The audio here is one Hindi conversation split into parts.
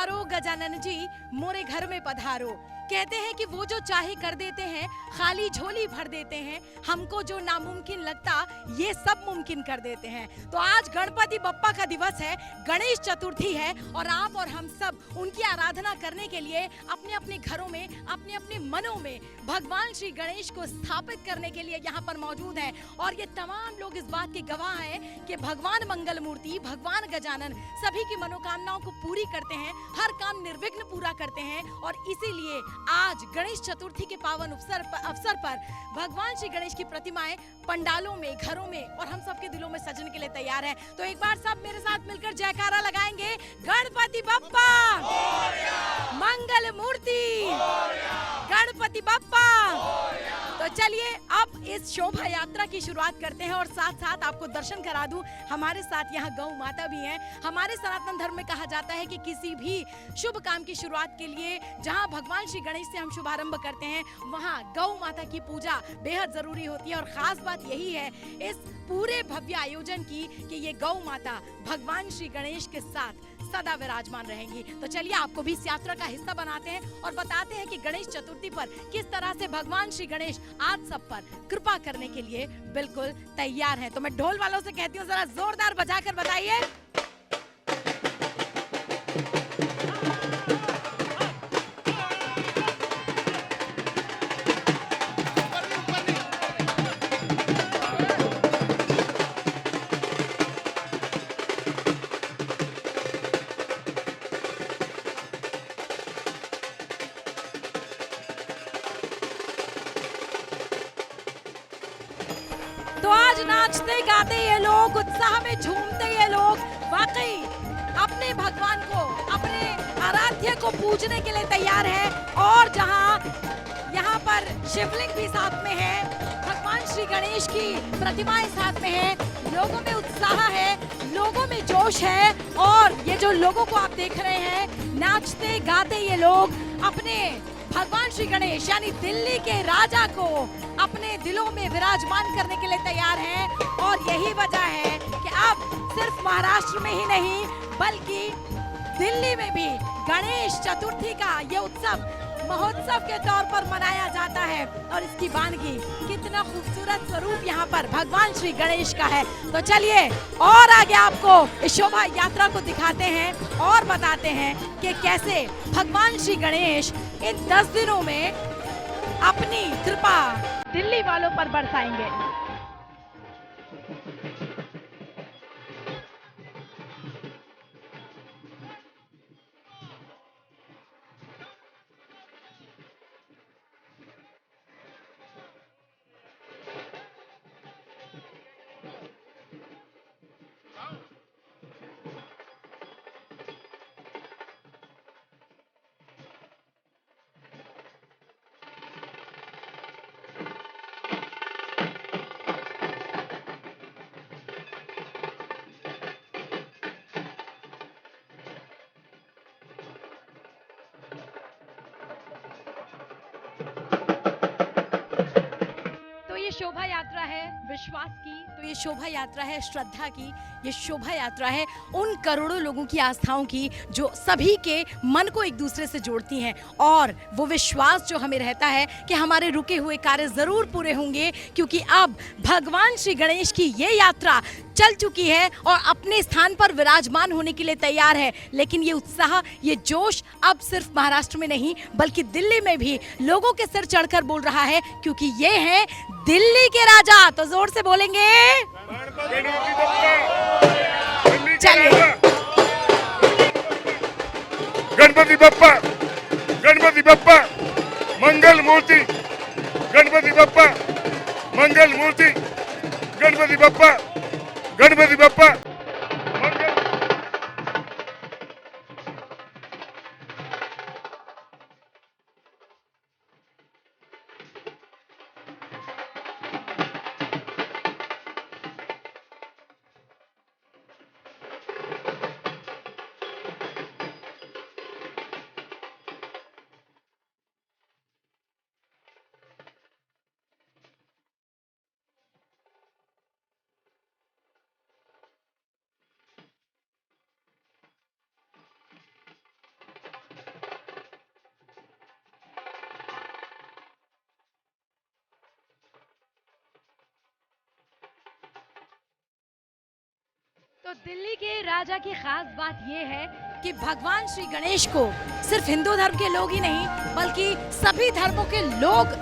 पधारो गजानन जी, मोरे घर में पधारो। कहते हैं कि वो जो चाहे कर देते हैं, खाली झोली भर देते हैं। हमको जो नामुमकिन लगता ये सब मुमकिन कर देते हैं। तो आज गणपति बप्पा का दिवस है, गणेश चतुर्थी है और आप और हम सब उनकी आराधना करने के लिए अपने अपने घरों में, अपने अपने मनों में भगवान श्री गणेश को स्थापित करने के लिए यहाँ पर मौजूद हैं। और ये तमाम लोग इस बात के गवाह हैं कि भगवान मंगल मूर्ति, भगवान गजानन सभी की मनोकामनाओं को पूरी करते हैं, हर काम निर्विघ्न पूरा करते हैं। और इसीलिए आज गणेश चतुर्थी के पावन अवसर पर भगवान श्री गणेश की प्रतिमाएं पंडालों में, घरों में और हम सबके दिलों में सजने के लिए तैयार है। तो एक बार सब मेरे साथ मिलकर जयकारा लगाएंगे, गणपति बप्पा मंगल मूर्ति, गणपति बप्पा। तो चलिए अब इस शोभा यात्रा की शुरुआत करते हैं और साथ साथ आपको दर्शन करा दूं। हमारे साथ यहाँ गौ माता भी हैं। हमारे सनातन धर्म में कहा जाता है कि किसी भी शुभ काम की शुरुआत के लिए जहाँ भगवान श्री गणेश से हम शुभारंभ करते हैं, वहाँ गौ माता की पूजा बेहद जरूरी होती है। और खास बात यही है इस पूरे भव्य आयोजन की कि ये गौ माता भगवान श्री गणेश के साथ सदा विराजमान रहेंगी। तो चलिए आपको भी इस यात्रा का हिस्सा बनाते हैं और बताते हैं कि गणेश चतुर्थी पर किस तरह से भगवान श्री गणेश आज सब पर कृपा करने के लिए बिल्कुल तैयार हैं। तो मैं ढोल वालों से कहती हूँ जरा जोरदार बजाकर बताइए। तो आज नाचते गाते ये लोग, उत्साह में झूमते ये लोग वाकई अपने भगवान को, अपने आराध्य को पूजने के लिए तैयार है। और जहां यहाँ पर शिवलिंग भी साथ में है, भगवान श्री गणेश की प्रतिमाएं साथ में है, लोगों में उत्साह है, लोगों में जोश है। और ये जो लोगों को आप देख रहे हैं नाचते गाते ये लोग अपने भगवान श्री गणेश यानी दिल्ली के राजा को अपने दिलों में विराजमान करने के लिए तैयार हैं। और यही वजह है कि अब सिर्फ महाराष्ट्र में ही नहीं बल्कि दिल्ली में भी गणेश चतुर्थी का ये उत्सव महोत्सव के तौर पर मनाया जाता है। और इसकी वानगी कितना खूबसूरत स्वरूप यहाँ पर भगवान श्री गणेश का है। तो चलिए और आगे आपको इस शोभा यात्रा को दिखाते हैं और बताते हैं कि कैसे भगवान श्री गणेश इन 10 दिनों में अपनी कृपा दिल्ली वालों पर बरसाएंगे। ये शोभा यात्रा है विश्वास की, तो ये शोभा यात्रा है श्रद्धा की, ये शोभा यात्रा है उन करोड़ों लोगों की आस्थाओं की जो सभी के मन को एक दूसरे से जोड़ती हैं। और वो विश्वास जो हमें रहता है कि हमारे रुके हुए कार्य जरूर पूरे होंगे, क्योंकि अब भगवान श्री गणेश की ये यात्रा चल चुकी है और अपने स्थान पर विराजमान होने के लिए तैयार है। लेकिन ये उत्साह, ये जोश अब सिर्फ महाराष्ट्र में नहीं बल्कि दिल्ली में भी लोगों के सिर चढ़कर बोल रहा है, क्योंकि ये है दिल्ली के राजा। तो जोर से बोलेंगे, चलिए गणपति बप्पा, गणपति बप्पा मंगल मूर्ति, गणपति बप्पा मंगल मूर्ति, गणपति बप्पा, गणपति बप्पा। तो दिल्ली के राजा की खास बात यह है कि भगवान श्री गणेश को सिर्फ हिंदू धर्म के लोग ही नहीं बल्कि सभी धर्मों के लोग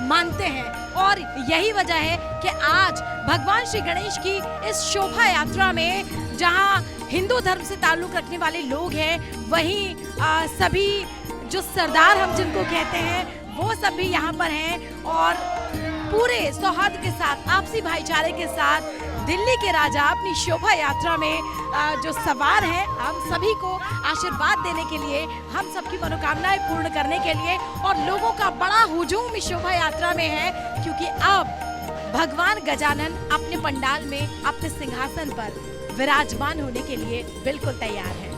मानते हैं और यही वजह है कि आज भगवान श्री गणेश की इस शोभा यात्रा में जहां हिंदू धर्म से ताल्लुक रखने वाले लोग हैं वहीं सभी जो सरदार हम जिनको कहते हैं वो सभी यहाँ पर हैं और पूरे सौहार्द के साथ आपसी भाईचारे के साथ दिल्ली के राजा अपनी शोभा यात्रा में जो सवार हैं हम सभी को आशीर्वाद देने के लिए हम सबकी मनोकामनाएं पूर्ण करने के लिए और लोगों का बड़ा हुजूम इस शोभा यात्रा में है क्योंकि अब भगवान गजानन अपने पंडाल में अपने सिंहासन पर विराजमान होने के लिए बिल्कुल तैयार है।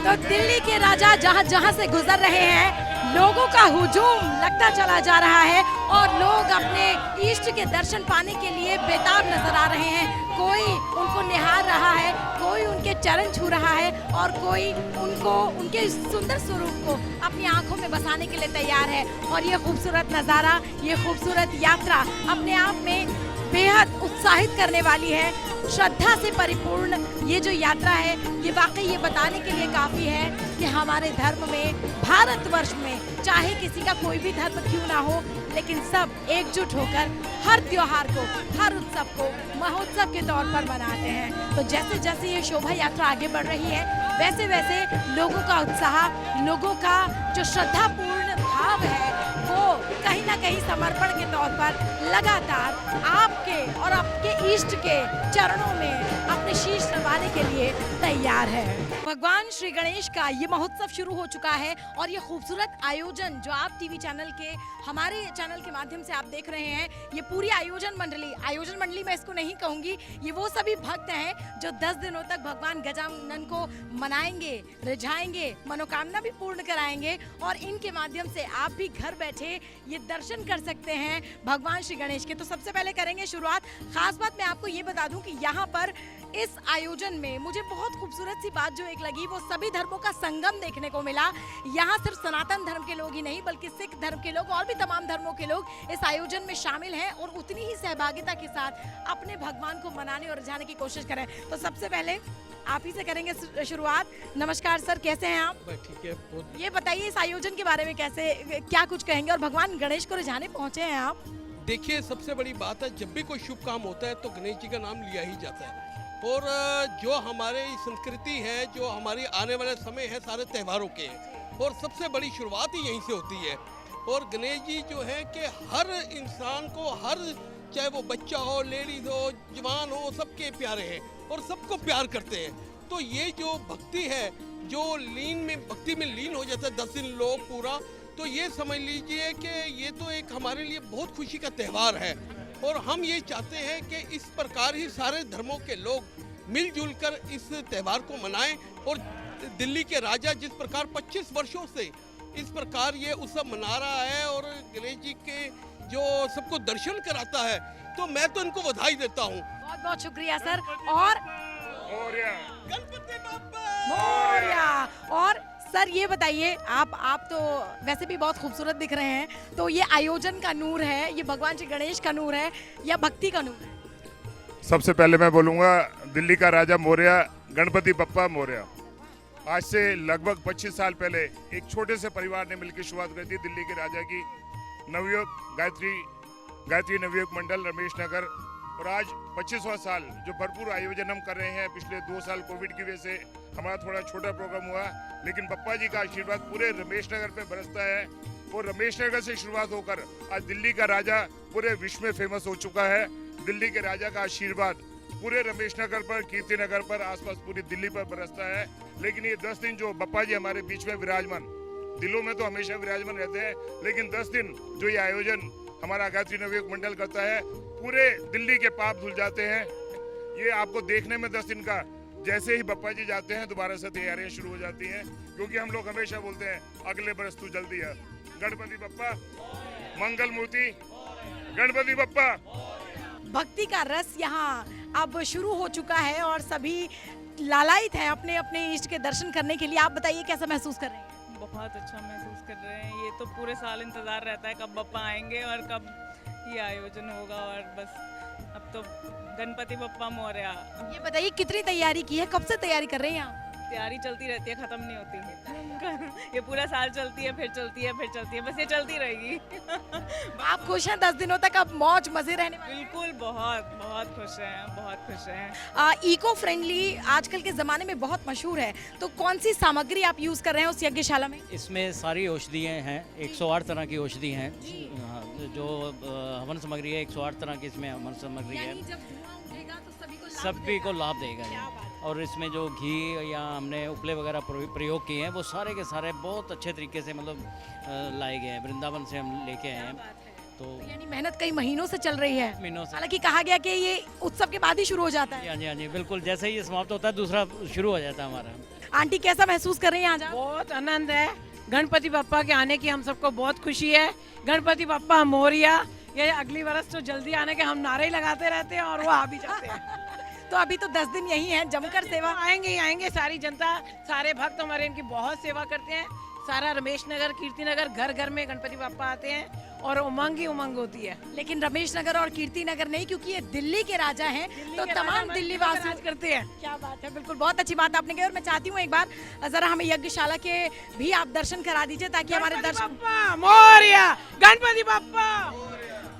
तो दिल्ली के राजा जहां जहां से गुजर रहे हैं लोगों का हुजूम लगता चला जा रहा है और लोग अपने इष्ट के दर्शन पाने के लिए बेताब नजर आ रहे हैं। कोई उनको निहार रहा है, कोई उनके चरण छू रहा है और कोई उनको उनके सुंदर स्वरूप को अपनी आंखों में बसाने के लिए तैयार है। और ये खूबसूरत नज़ारा, ये खूबसूरत यात्रा अपने आप में बेहद उत्साहित करने वाली है। श्रद्धा से परिपूर्ण ये जो यात्रा है ये वाकई ये बताने के लिए काफ़ी है कि हमारे धर्म में, भारतवर्ष में चाहे किसी का कोई भी धर्म क्यों ना हो लेकिन सब एकजुट होकर हर त्योहार को, हर उत्सव को महोत्सव के तौर पर मनाते हैं। तो जैसे जैसे ये शोभा यात्रा आगे बढ़ रही है वैसे वैसे लोगों का उत्साह, लोगों का जो श्रद्धापूर्ण भाव है वो कहीं ना कहीं समर्पण के तौर पर लगातार आपके और आपके इष्ट के चरणों में अपने शीश नवाने के लिए तैयार है। भगवान श्री गणेश का ये महोत्सव शुरू हो चुका है और ये खूबसूरत आयोजन जो आप टीवी चैनल के, हमारे चैनल के माध्यम से आप देख रहे हैं, ये पूरी आयोजन मंडली मैं इसको नहीं कहूँगी, ये वो सभी भक्त हैं जो 10 दिनों तक भगवान गजानन को मनाएंगे, रिझाएंगे, मनोकामना भी पूर्ण कराएंगे और इनके माध्यम से आप भी घर बैठे ये दर्शन कर सकते हैं भगवान श्री गणेश के। तो सबसे पहले करेंगे शुरुआत। खास बात मैं आपको ये बता दूं कि यहाँ पर इस आयोजन में मुझे बहुत खूबसूरत सी बात जो एक लगी वो सभी धर्मों का संगम देखने को मिला। यहाँ सिर्फ सनातन धर्म के लोग ही नहीं बल्कि सिख धर्म के लोग और भी तमाम धर्मों के लोग इस आयोजन में शामिल हैं और उतनी ही सहभागिता के साथ अपने भगवान को मनाने और रिझाने की कोशिश करें। तो सबसे पहले आप ही से करेंगे शुरुआत। नमस्कार सर, कैसे हैं आप? ठीक है। ये बताइए इस आयोजन के बारे में कैसे, क्या कुछ कहेंगे और भगवान गणेश को रिझाने पहुंचे हैं आप? देखिए, सबसे बड़ी बात है जब भी कोई शुभ काम होता है तो गणेश जी का नाम लिया ही जाता है और जो हमारी संस्कृति है, जो हमारी आने वाले समय है सारे त्योहारों के हैं और सबसे बड़ी शुरुआत ही यहीं से होती है। और गणेश जी जो है कि हर इंसान को, हर चाहे वो बच्चा हो, लेडीज हो, जवान हो, सबके प्यारे हैं और सबको प्यार करते हैं। तो ये जो भक्ति है, जो भक्ति में लीन हो जाता है 10 दिन लोग पूरा, तो ये समझ लीजिए कि ये तो एक हमारे लिए बहुत खुशी का त्यौहार है और हम ये चाहते हैं कि इस प्रकार ही सारे धर्मों के लोग मिलजुल कर इस त्यौहार को मनाएं। और दिल्ली के राजा जिस प्रकार 25 वर्षों से इस प्रकार ये उत्सव मना रहा है और गणेश जी के जो सबको दर्शन कराता है, तो मैं तो इनको बधाई देता हूँ। बहुत बहुत शुक्रिया सर। और गणपति बप्पा मोरया। और सर ये बताइए, आप तो वैसे भी बहुत खूबसूरत दिख रहे हैं, तो ये आयोजन का नूर है, ये भगवान श्री गणेश का नूर है या भक्ति का नूर है? सबसे पहले मैं बोलूँगा दिल्ली का राजा मोरया, गणपति बप्पा मोरया। आज से लगभग 25 साल पहले एक छोटे से परिवार ने मिलकर शुरुआत करी थी दिल्ली के राजा की नवयुग गायत्री नवयुग मंडल रमेश नगर। और आज 25वां साल जो भरपूर आयोजन हम कर रहे हैं। पिछले 2 साल कोविड की वजह से हमारा थोड़ा छोटा प्रोग्राम हुआ, लेकिन बप्पा जी का आशीर्वाद पूरे रमेश नगर पे बरसता है और रमेश नगर से शुरुआत होकर आज दिल्ली का राजा पूरे विश्व में फेमस हो चुका है। दिल्ली के राजा का आशीर्वाद पूरे रमेश नगर पर, कीर्ति नगर पर, आसपास पूरी दिल्ली पर बरसता है। लेकिन ये 10 दिन जो बप्पा जी हमारे बीच में विराजमान, दिलों में तो हमेशा विराजमान रहते हैं, लेकिन 10 दिन जो ये आयोजन हमारा गायत्री नवयुग मंडल करता है, पूरे दिल्ली के पाप धुल जाते हैं। ये आपको देखने में 10 दिन का, जैसे ही बप्पा जी जाते हैं दोबारा से तैयारियां शुरू हो जाती हैं, क्योंकि हम लोग हमेशा बोलते हैं अगले बरस तू जल्दी है। गणपति बप्पा मंगल मूर्ति, गणपति बप्पा। भक्ति का रस यहाँ अब शुरू हो चुका है और सभी लालायित हैं अपने अपने इष्ट के दर्शन करने के लिए। आप बताइए कैसा महसूस कर रहे हैं? बहुत अच्छा महसूस कर रहे हैं। ये तो पूरे साल इंतज़ार रहता है कब बप्पा आएंगे और कब ये आयोजन होगा और बस अब तो गणपति बप्पा मोरया। ये बताइए कितनी तैयारी की है, कब से तैयारी कर रहे हैं आप? तैयारी चलती रहती है, खत्म नहीं होती। ये पूरा साल चलती है, फिर चलती है, फिर चलती है, बस ये चलती रहेगी। आप खुश हैं 10 दिनों तक अब मौज मजे रहने वाले? बिल्कुल, बहुत बहुत खुश हैं, बहुत खुश हैं। इको फ्रेंडली आजकल के ज़माने में बहुत मशहूर है, तो कौन सी सामग्री आप यूज़ कर रहे हैं उस यज्ञशाला में? इसमें सारी औषधियाँ हैं, 108 तरह की औषधि हैं। हाँ, जो हवन सामग्री है 108 तरह की इसमें हवन सामग्री है, यानी जब धुआं उठेगा तो सभी को लाभ देगा क्या ये। बात है। और इसमें जो घी या हमने उपले वगैरह प्रयोग किए हैं वो सारे के सारे बहुत अच्छे तरीके से मतलब लाए गए हैं, वृंदावन से हम लेके आए हैं। तो यानी मेहनत कई महीनों से चल रही है, महीनों से। हालांकि कहा गया कि ये उत्सव के बाद ही शुरू हो जाता है। हाँ जी, हाँ जी, बिल्कुल, जैसे ही ये समाप्त होता है दूसरा शुरू हो जाता है हमारा। आंटी कैसा महसूस कर रही हैं आज आप? बहुत आनंद है, गणपति बप्पा के आने की हम सबको बहुत खुशी है। गणपति बप्पा मोरिया, ये अगली वर्ष तो जल्दी आने के हम नारे ही लगाते रहते हैं और वो आ भी जाते हैं। तो अभी तो 10 दिन यही हैं, जमकर सेवा। आएंगे ही आएंगे, सारी जनता, सारे भक्त हमारे इनकी बहुत सेवा करते हैं। सारा रमेश नगर, कीर्ति नगर, घर घर में गणपति बप्पा आते हैं और उमंग ही उमंग होती है। लेकिन रमेश नगर और कीर्ति नगर नहीं, क्योंकि ये दिल्ली के राजा हैं, तो तमाम दिल्ली वासी राज करते हैं। क्या बात है, बिल्कुल बहुत अच्छी बात आपने कही। और मैं चाहती हूँ एक बार जरा हमें यज्ञशाला के भी आप दर्शन करा दीजिए, ताकि हमारे गणपति दर्शक। बप्पा मोरिया, गणपति बप्पा,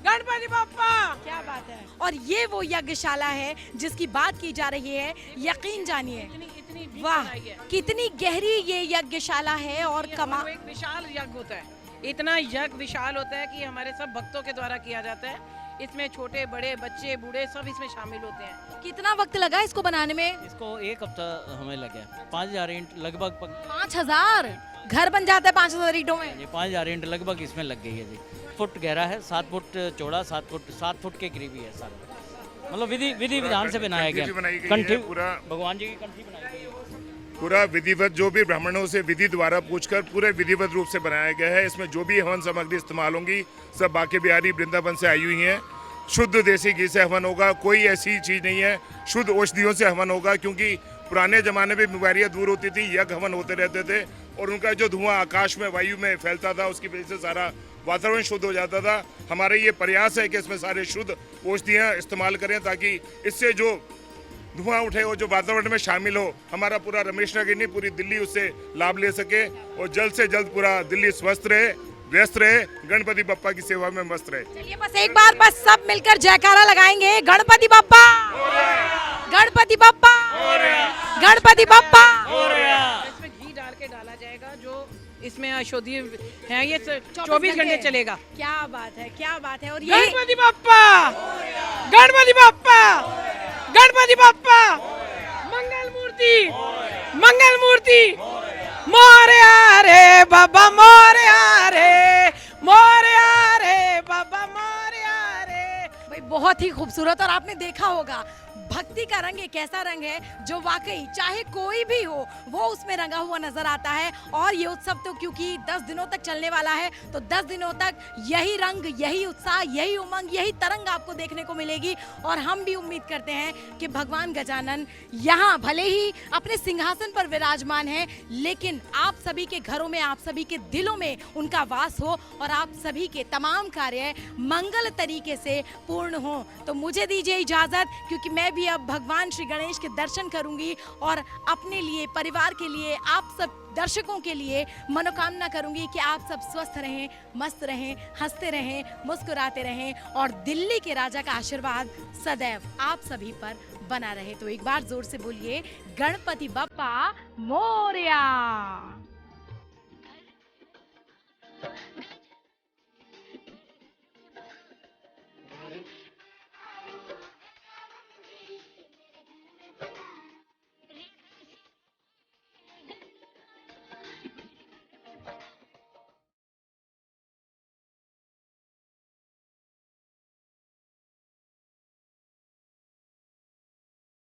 गणपति बप्पा। क्या बात है। और ये वो यज्ञशाला है जिसकी बात की जा रही है, यकीन जानिए। इतनी वाह, कितनी गहरी ये यज्ञशाला है और कमा। एक विशाल यज्ञ होता है, इतना यज्ञ विशाल होता है कि हमारे सब भक्तों के द्वारा किया जाता है। इसमें छोटे बड़े बच्चे बूढ़े सब इसमें शामिल होते हैं। कितना वक्त लगा इसको बनाने में? इसको 1 हफ्ता हमें लगे, 5000 ईंट लगभग 5000 घर बन जाता है 5000 ईंटों में? 5000 ईंट लगभग इसमें लग गई है जी। फुट गहरा है, 7 फुट चौड़ा, 7 फुट के करीब ही है सारा। मतलब विधि विधान से बनाया गया। कंठी भी बनाई गई है, कंठी पूरा भगवान जी की कंठी बनाई गई है। पूरा विधिवत, जो भी ब्राह्मणों से विधि द्वारा पूछकर पूरे विधिवत रूप से बनाया गया है। इसमें जो भी हवन सामग्री इस्तेमाल होंगी सब बांके बिहारी वृंदावन से आई हुई हैं। शुद्ध देसी घी से हवन होगा, कोई ऐसी चीज नहीं है। शुद्ध औषधियों से हवन होगा, क्योंकि पुराने जमाने में बीमारियां दूर होती थी, यज्ञ हवन होते रहते थे और उनका जो धुआं आकाश में वायु में फैलता था उसकी वजह से सारा वातावरण शुद्ध हो जाता था। हमारा ये प्रयास है कि इसमें सारे शुद्ध औषधियाँ इस्तेमाल करें, ताकि इससे जो धुआं उठे और जो वातावरण में शामिल हो, हमारा पूरा रमेश नगर नहीं पूरी दिल्ली उससे लाभ ले सके और जल्द से जल्द पूरा दिल्ली स्वस्थ रहे, व्यस्त रहे, गणपति बप्पा की सेवा में मस्त रहे। चलिए बस एक बार बस सब मिलकर जयकारा लगाएंगे, गणपति बप्पा, गणपति बप्पा, गणपति बप्पा। इसमें घी डाल के डाला जाएगा, जो इसमें औषधि है, ये 24 घंटे चलेगा। क्या बात है, क्या बात है। और ये गणपति बप्पा, गणपति बप्पा, गणपति बप्पा, मंगल मूर्ति, मंगल मूर्ति, मोरया रे बाबा, मोरया रे, मोरया रे बाबा, मोरया रे। भाई बहुत ही खूबसूरत। और आपने देखा होगा भक्ति का रंग एक ऐसा रंग है जो वाकई चाहे कोई भी हो वो उसमें रंगा हुआ नजर आता है। और ये उत्सव तो क्योंकि 10 दिनों तक चलने वाला है, तो 10 दिनों तक यही रंग, यही उत्साह, यही उमंग, यही तरंग आपको देखने को मिलेगी। और हम भी उम्मीद करते हैं कि भगवान गजानन यहाँ भले ही अपने सिंहासन पर विराजमान हैं, लेकिन आप सभी के घरों में, आप सभी के दिलों में उनका वास हो और आप सभी के तमाम कार्य मंगल तरीके से पूर्ण हो। तो मुझे दीजिए इजाजत, क्योंकि मैं भी अब भगवान श्री गणेश के दर्शन करूंगी और अपने लिए, परिवार के लिए, आप सब दर्शकों के लिए मनोकामना करूंगी कि आप सब स्वस्थ रहें, मस्त रहें, हंसते रहें, मुस्कुराते रहें और दिल्ली के राजा का आशीर्वाद सदैव आप सभी पर बना रहे। तो एक बार जोर से बोलिए, गणपति बप्पा मोरया।